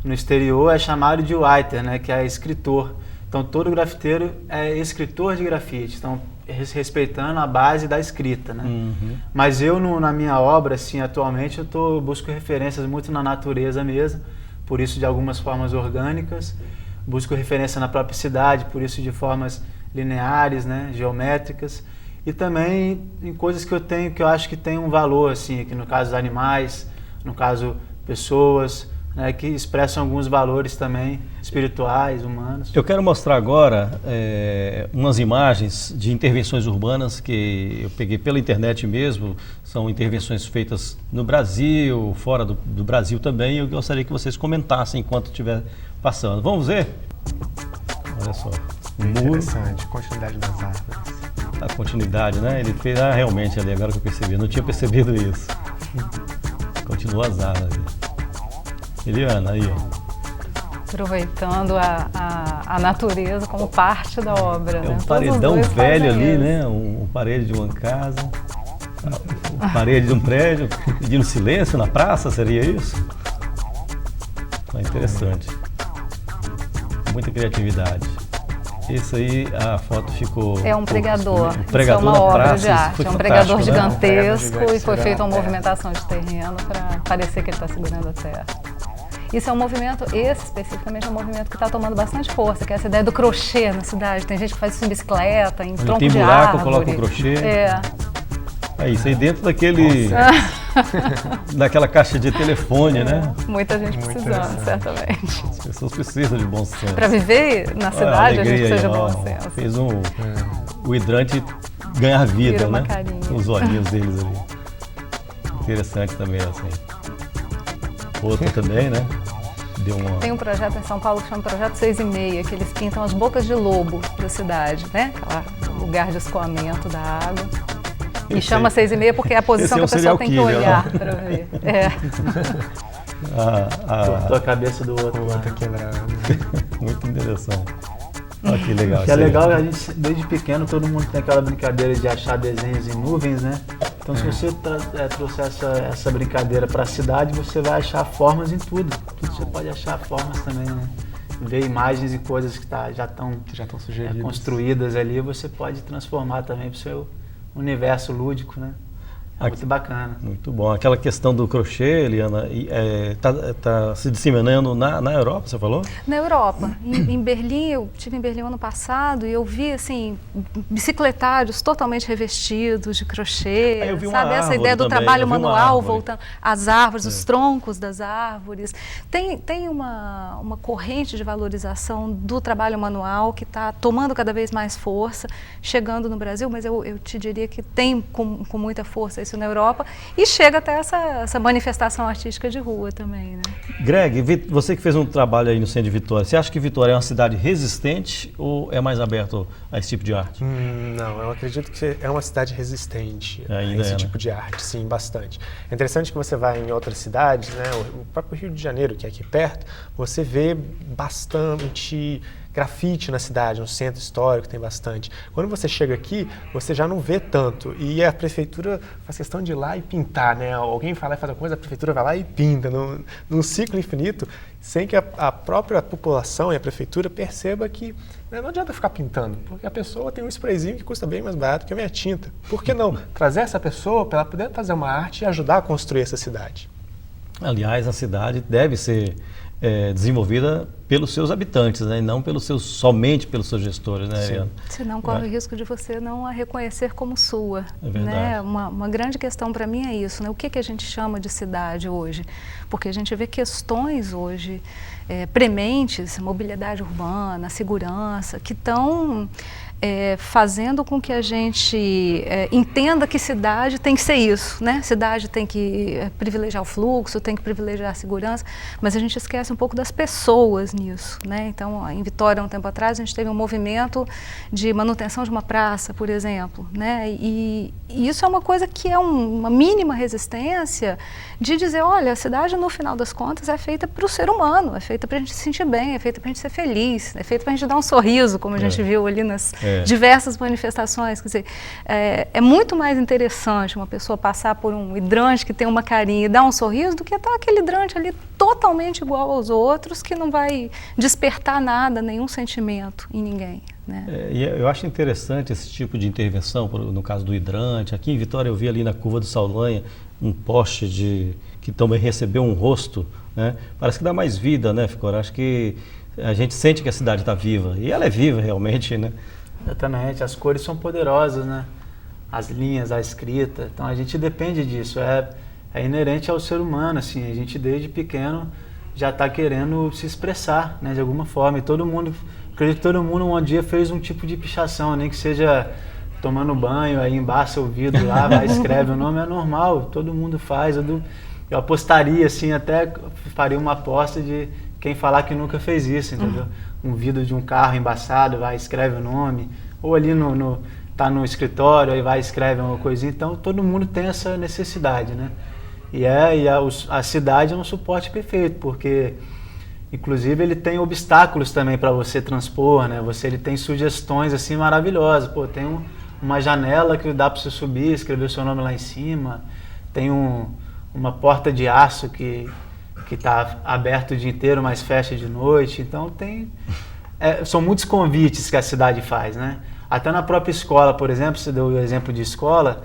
no exterior, é chamado de writer, né, que é escritor. Então, todo grafiteiro é escritor de grafite, então, respeitando a base da escrita, né? Mas eu, na minha obra, assim, atualmente, eu busco referências muito na natureza mesmo, por isso de algumas formas orgânicas, busco referência na própria cidade, por isso de formas lineares, né, geométricas, e também em coisas que eu acho que tem um valor, assim, aqui no caso animais, no caso pessoas, né, que expressam alguns valores também espirituais, humanos. Eu quero mostrar agora umas imagens de intervenções urbanas que eu peguei pela internet mesmo. São intervenções feitas no Brasil, fora do Brasil também. Eu gostaria que vocês comentassem enquanto estiver passando. Vamos ver? Olha só. Interessante, continuidade das árvores. A continuidade, né? Ele fez realmente ali, agora que eu percebi. Eu não tinha percebido isso. Continua as árvores. Eliana, aí, ó. Aproveitando a natureza como parte da obra. Um paredão velho ali, né? Um parede de uma casa, uma parede de um prédio, pedindo silêncio na praça, seria isso? É interessante. Muita criatividade. Isso aí, a foto ficou... É um pregador. Um pregador isso é uma obra praça, de arte. É um pregador gigantesco, né? e foi feita uma movimentação de terreno para parecer que ele está segurando a terra. Isso é um movimento, esse especificamente é um movimento que está tomando bastante força, que é essa ideia do crochê na cidade. Tem gente que faz isso em bicicleta, em tronco de árvore. Coloca um crochê. É isso aí dentro daquela caixa de telefone, né? Muita gente precisando, certamente. As pessoas precisam de bom senso. Para viver na cidade, a gente precisa de bom senso. Fez o hidrante ganhar vida, né? Os olhinhos deles ali. Interessante também, assim. Outra também, né? Tem um projeto em São Paulo que chama Projeto 6,5, que eles pintam as bocas de lobo da cidade, né? Aquele lugar de escoamento da água. E chama 6,5 porque é a posição que a pessoa tem que olhar para ver. Cortou a cabeça do outro. O outro quebrado. Muito interessante. Olha que legal. O que é legal, a gente, desde pequeno, todo mundo tem aquela brincadeira de achar desenhos em nuvens, né? Então, se você trouxer essa brincadeira para a cidade, você vai achar formas em tudo. Tudo você pode achar formas também, né? Ver imagens e coisas que já estão construídas ali, você pode transformar também para o seu universo lúdico, né? Muito bacana. Muito bom. Aquela questão do crochê, Eliana, está se disseminando na Europa, você falou? Na Europa. Em Berlim, eu estive em Berlim ano passado e eu vi, assim, bicicletários totalmente revestidos de crochê. Eu vi sabe, essa ideia do trabalho manual, voltando às árvores, os troncos das árvores. Tem uma corrente de valorização do trabalho manual que está tomando cada vez mais força, chegando no Brasil, mas eu te diria que tem com muita força isso na Europa, e chega até essa manifestação artística de rua também, né? Greg, você que fez um trabalho aí no centro de Vitória, você acha que Vitória é uma cidade resistente ou é mais aberto a esse tipo de arte? Não, eu acredito que é uma cidade resistente a esse tipo de arte, sim, bastante. É interessante que você vai em outras cidades, né? O próprio Rio de Janeiro, que é aqui perto, você vê bastante grafite na cidade, no centro histórico tem bastante. Quando você chega aqui, você já não vê tanto. E a prefeitura faz questão de ir lá e pintar, né? Alguém fala e faz alguma coisa, a prefeitura vai lá e pinta, num ciclo infinito, sem que a própria população e a prefeitura perceba que, né, não adianta ficar pintando, porque a pessoa tem um sprayzinho que custa bem mais barato que a minha tinta. Por que não trazer essa pessoa para ela poder fazer uma arte e ajudar a construir essa cidade? Aliás, a cidade deve ser desenvolvida pelos seus habitantes, né? E não somente pelos seus gestores, né, Ariana? Senão corre o risco de você não a reconhecer como sua. É verdade. Né? Uma grande questão para mim é isso, né? O que a gente chama de cidade hoje? Porque a gente vê questões hoje prementes, mobilidade urbana, segurança, que estão fazendo com que a gente entenda que cidade tem que ser isso, né? Cidade tem que privilegiar o fluxo, tem que privilegiar a segurança, mas a gente esquece um pouco das pessoas nisso, né? Então, em Vitória, um tempo atrás, a gente teve um movimento de manutenção de uma praça, por exemplo, né? E isso é uma coisa que é uma mínima resistência de dizer, olha, a cidade, no final das contas, é feita para o ser humano, é feita para a gente se sentir bem, é feita para a gente ser feliz, é feita para a gente dar um sorriso, como a gente viu ali nas diversas manifestações. Quer dizer, é muito mais interessante uma pessoa passar por um hidrante que tem uma carinha e dar um sorriso do que estar aquele hidrante ali totalmente igual aos outros, que não vai despertar nada, nenhum sentimento em ninguém. Né? E eu acho interessante esse tipo de intervenção, no caso do hidrante. Aqui em Vitória eu vi ali na curva do Saldanha um poste que também recebeu um rosto, né? Parece que dá mais vida, né, Ficora? Acho que a gente sente que a cidade está viva, e ela é viva realmente, né? Exatamente, as cores são poderosas, né? As linhas, a escrita, então a gente depende disso, é inerente ao ser humano, assim, a gente desde pequeno já está querendo se expressar, né, de alguma forma, e acredito que todo mundo um dia fez um tipo de pichação, nem que seja tomando banho, aí embaça o vidro lá, vai, escreve o nome, é normal, todo mundo faz, eu apostaria, assim, até faria uma aposta de quem falar que nunca fez isso, entendeu? Um vidro de um carro embaçado, vai, escreve o nome, ou ali tá no escritório, aí vai, escreve uma coisinha, então todo mundo tem essa necessidade, né? E a cidade é um suporte perfeito, porque inclusive ele tem obstáculos também para você transpor, né? Ele tem sugestões assim maravilhosas, pô, tem uma janela que dá para você subir, escrever o seu nome lá em cima, tem uma porta de aço que está aberto o dia inteiro, mas fecha de noite. Então são muitos convites que a cidade faz, né? Até na própria escola, por exemplo, você deu o exemplo de escola.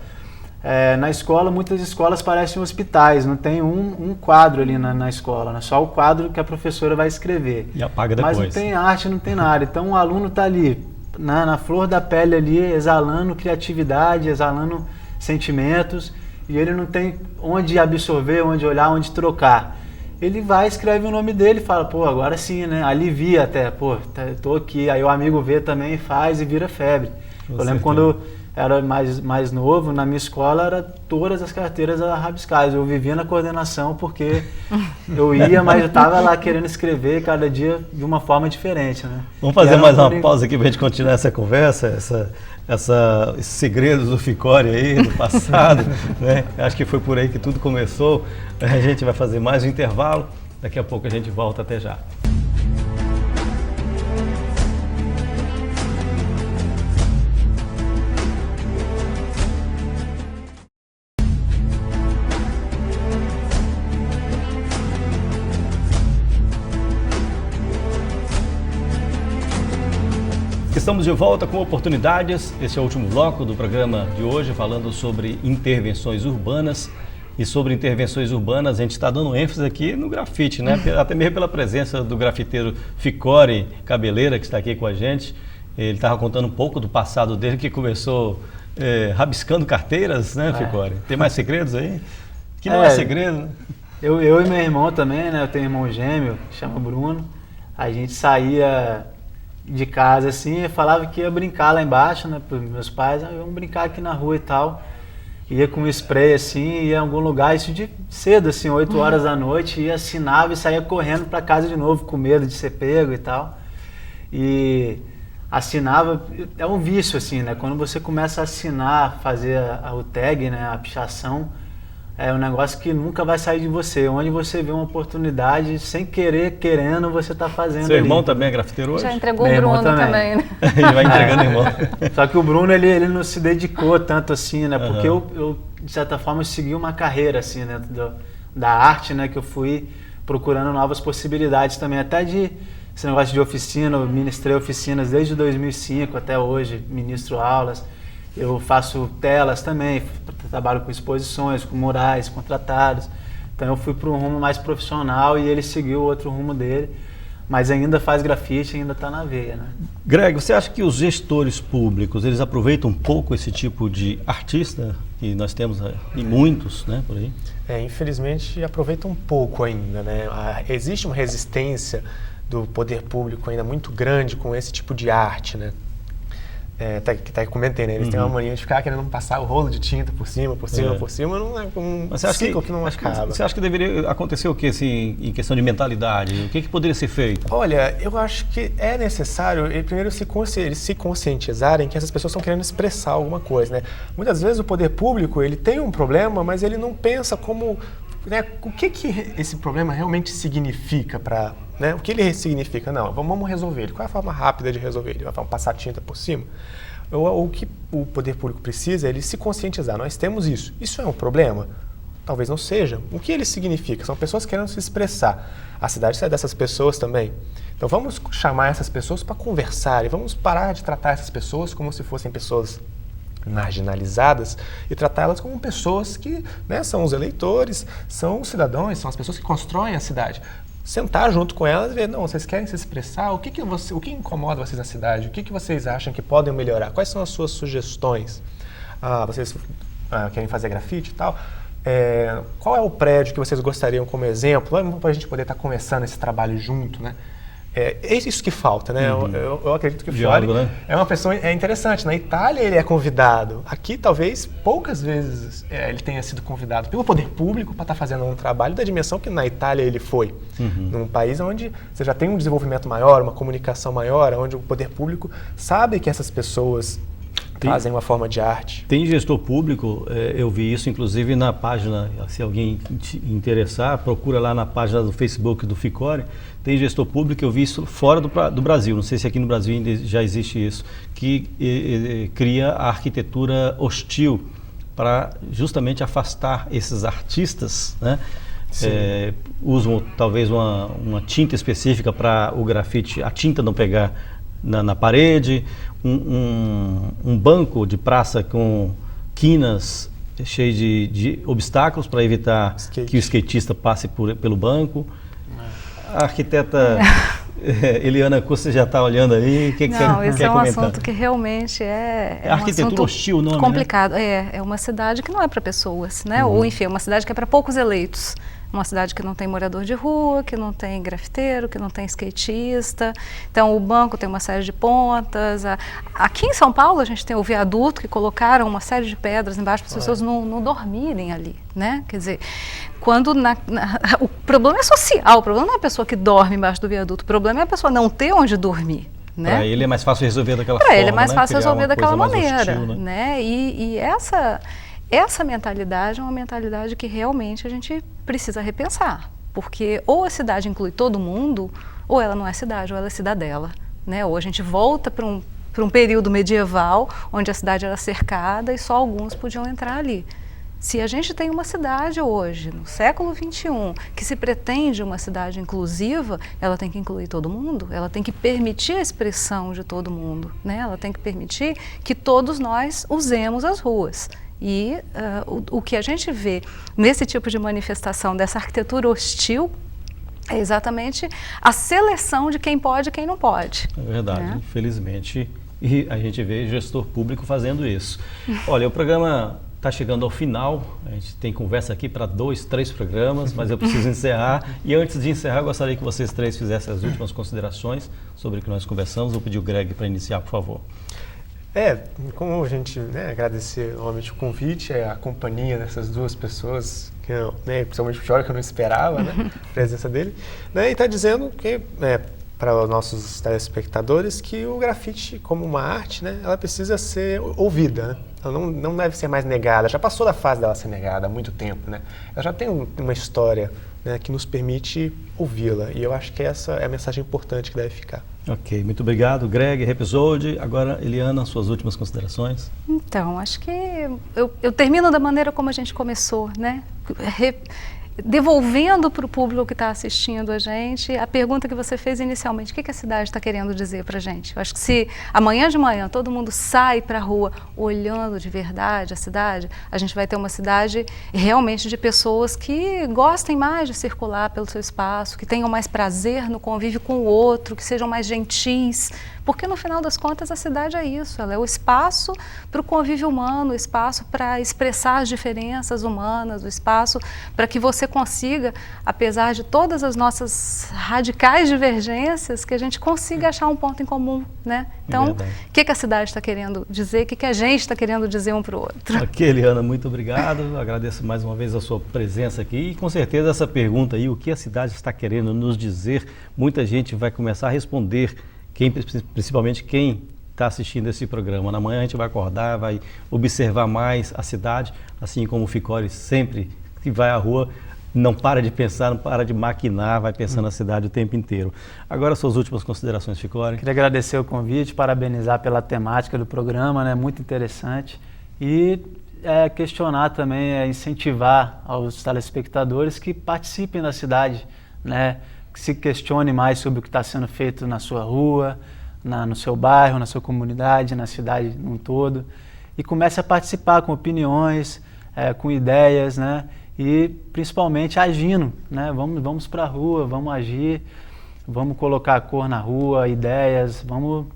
Na escola, muitas escolas parecem hospitais, não tem um quadro ali na escola, né? Só o quadro que a professora vai escrever. E apaga depois. Mas não tem arte, não tem nada. Então o aluno está ali, na flor da pele ali, exalando criatividade, exalando sentimentos, e ele não tem onde absorver, onde olhar, onde trocar. Ele vai, escreve o nome dele e fala, pô, agora sim, né? Alivia até, pô, tô aqui. Aí o amigo vê também, faz e vira febre. Eu lembro quando eu era mais novo, na minha escola, era todas as carteiras rabiscadas. Eu vivia na coordenação porque eu ia, mas eu estava lá querendo escrever cada dia de uma forma diferente, né? Vamos fazer mais uma pausa aqui para a gente continuar essa conversa, esses segredos do Ficori aí, do passado, né? Acho que foi por aí que tudo começou. A gente vai fazer mais um intervalo, daqui a pouco a gente volta, até já. Estamos de volta com Oportunidades. Esse é o último bloco do programa de hoje, falando sobre intervenções urbanas. E sobre intervenções urbanas, a gente está dando ênfase aqui no grafite, né? Até mesmo pela presença do grafiteiro Ficori Cabeleira, que está aqui com a gente. Ele estava contando um pouco do passado dele, que começou rabiscando carteiras, né, Ficori? Tem mais segredos aí? Que não é segredo, né? Eu e meu irmão também, né? Eu tenho um irmão gêmeo, que chama Bruno. A gente saía de casa assim, e falava que ia brincar lá embaixo, né, para meus pais, vamos brincar aqui na rua e tal. Ia com spray assim, ia em algum lugar, isso de cedo, assim, 8 horas da noite, ia, assinava e saía correndo para casa de novo, com medo de ser pego e tal. E assinava, é um vício assim, né, quando você começa a assinar, fazer o tag, né, a pichação, é um negócio que nunca vai sair de você. Onde você vê uma oportunidade, sem querer, querendo, você está fazendo. Seu irmão ali. também é grafiteiro hoje? Já entregou Meu o irmão Bruno também, né? Ele vai entregando irmão. Só que o Bruno, ele não se dedicou tanto assim, né? Porque eu, de certa forma, eu segui uma carreira, assim, dentro da arte, né? Que eu fui procurando novas possibilidades também. Até de esse negócio de oficina, eu ministrei oficinas desde 2005 até hoje, ministro aulas. Eu faço telas também, trabalho com exposições, com murais contratados. Então eu fui para um rumo mais profissional e ele seguiu o outro rumo dele. Mas ainda faz grafite, ainda está na veia, né? Greg, você acha que os gestores públicos, eles aproveitam um pouco esse tipo de artista que nós temos e muitos, né, por aí? Infelizmente aproveitam um pouco ainda, né? Existe uma resistência do poder público ainda muito grande com esse tipo de arte, né? Que comentei, né? Eles têm uma mania de ficar querendo passar o rolo de tinta por cima, não é um ciclo que não acaba. Você acha que deveria acontecer o que, assim, em questão de mentalidade? O que poderia ser feito? Olha, eu acho que é necessário, primeiro, eles se conscientizarem que essas pessoas estão querendo expressar alguma coisa, né? Muitas vezes o poder público, ele tem um problema, mas ele não pensa como... Né, o que esse problema realmente significa para... Né, o que ele significa? Não, vamos resolver ele. Qual é a forma rápida de resolver ele? Vamos passar tinta por cima? O que o poder público precisa é ele se conscientizar. Nós temos isso. Isso é um problema? Talvez não seja. O que ele significa? São pessoas querendo se expressar. A cidade é dessas pessoas também. Então vamos chamar essas pessoas para conversar e vamos parar de tratar essas pessoas como se fossem pessoas marginalizadas e tratá-las como pessoas que, né, são os eleitores, são os cidadãos, são as pessoas que constroem a cidade. Sentar junto com elas e ver, não, vocês querem se expressar, o que incomoda vocês na cidade, o que vocês acham que podem melhorar, quais são as suas sugestões, vocês querem fazer grafite e tal, qual é o prédio que vocês gostariam como exemplo, para a gente poder estar começando esse trabalho junto, né? É isso que falta, né? Eu acredito que o Fiore, né, é uma pessoa interessante. Na Itália ele é convidado. Aqui talvez poucas vezes ele tenha sido convidado pelo poder público para estar fazendo um trabalho da dimensão que na Itália ele foi. Num país onde você já tem um desenvolvimento maior, uma comunicação maior, onde o poder público sabe que essas pessoas fazem uma forma de arte. Tem gestor público, eu vi isso inclusive na página, se alguém interessar, procura lá na página do Facebook do Ficore. Tem gestor público, eu vi isso fora do Brasil, não sei se aqui no brasil ainda já existe isso, que cria a arquitetura hostil para justamente afastar esses artistas, né? Usam talvez uma tinta específica para o grafite, a tinta não pegar na parede, um banco de praça com quinas cheio de obstáculos para evitar que o skatista passe pelo banco. A arquiteta Eliana Costa já está olhando aí. Não, esse é um comentar? assunto que realmente é um arquitetura hostil, não é? Complicado. Né? É uma cidade que não é para pessoas, né? Ou enfim, é uma cidade que é para poucos eleitos. Uma cidade que não tem morador de rua, que não tem grafiteiro, que não tem skatista. Então, o banco tem uma série de pontas. Aqui em São Paulo, a gente tem o viaduto, que colocaram uma série de pedras embaixo para as pessoas não dormirem ali, né? Quer dizer, quando o problema é social, o problema não é a pessoa que dorme embaixo do viaduto, o problema é a pessoa não ter onde dormir. Né? Para ele é mais fácil resolver daquela forma. Para ele é mais fácil Criar resolver daquela maneira. Hostil, né? E essa mentalidade é uma mentalidade que realmente a gente precisa repensar, porque ou a cidade inclui todo mundo, ou ela não é cidade, ou ela é cidadela, né? Ou a gente volta para um período medieval, onde a cidade era cercada e só alguns podiam entrar ali. Se a gente tem uma cidade hoje, no século XXI, que se pretende uma cidade inclusiva, ela tem que incluir todo mundo, ela tem que permitir a expressão de todo mundo, né? Ela tem que permitir que todos nós usemos as ruas. E o que a gente vê nesse tipo de manifestação dessa arquitetura hostil é exatamente a seleção de quem pode e quem não pode. É verdade, né? Infelizmente, e a gente vê gestor público fazendo isso. Olha, o programa está chegando ao final, a gente tem conversa aqui para 2, 3 programas, mas eu preciso encerrar. E antes de encerrar, eu gostaria que vocês três fizessem as últimas considerações sobre o que nós conversamos. Vou pedir o Greg para iniciar, por favor. Como a gente, né, agradecer realmente o convite, a companhia dessas duas pessoas, que eu, né, principalmente o Fiore, que eu não esperava, né, a presença dele, né, e está dizendo que para os nossos telespectadores que o grafite, como uma arte, né, ela precisa ser ouvida, né? Ela não deve ser mais negada, já passou da fase dela ser negada há muito tempo, né? Ela já tem uma história, né, que nos permite ouvi-la, e eu acho que essa é a mensagem importante que deve ficar. Ok, muito obrigado, Greg, episódio. Agora, Eliana, suas últimas considerações. Então, acho que eu termino da maneira como a gente começou, né? Devolvendo para o público que está assistindo a gente a pergunta que você fez inicialmente: o que a cidade está querendo dizer para a gente? Eu acho que se amanhã de manhã todo mundo sai para a rua olhando de verdade a cidade, a gente vai ter uma cidade realmente de pessoas que gostem mais de circular pelo seu espaço, que tenham mais prazer no convívio com o outro, que sejam mais gentis, porque no final das contas a cidade é isso, ela é o espaço para o convívio humano, o espaço para expressar as diferenças humanas, o espaço para que você consiga, apesar de todas as nossas radicais divergências, que a gente consiga achar um ponto em comum, né? Então, o que a cidade está querendo dizer, o que a gente está querendo dizer um para o outro. Ok, Eliana, muito obrigado. Agradeço mais uma vez a sua presença aqui e com certeza essa pergunta aí, o que a cidade está querendo nos dizer, muita gente vai começar a responder, principalmente quem está assistindo esse programa. Na manhã a gente vai acordar, vai observar mais a cidade, assim como o Ficori sempre que vai à rua, não para de pensar, não para de maquinar, vai pensando na cidade o tempo inteiro. Agora, suas últimas considerações, Ficori. Queria agradecer o convite, parabenizar pela temática do programa, né? Muito interessante. E questionar também, incentivar aos telespectadores que participem da cidade, né? Que se questione mais sobre o que está sendo feito na sua rua, no seu bairro, na sua comunidade, na cidade num todo. E comece a participar com opiniões, com ideias, né? E principalmente agindo, né? Vamos para a rua, vamos agir, vamos colocar a cor na rua, ideias, vamos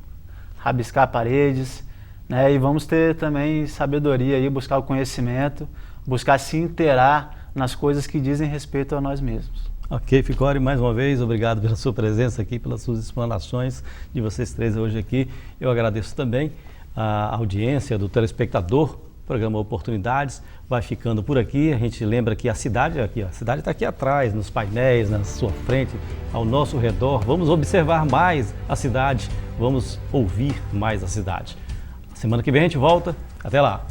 rabiscar paredes, né? E vamos ter também sabedoria aí, buscar o conhecimento, buscar se inteirar nas coisas que dizem respeito a nós mesmos. Ok, Ficori, mais uma vez, obrigado pela sua presença aqui, pelas suas explanações de vocês três hoje aqui. Eu agradeço também a audiência do telespectador. O programa Oportunidades vai ficando por aqui. A gente lembra que a cidade está aqui atrás, nos painéis, na sua frente, ao nosso redor. Vamos observar mais a cidade, vamos ouvir mais a cidade. Semana que vem a gente volta. Até lá!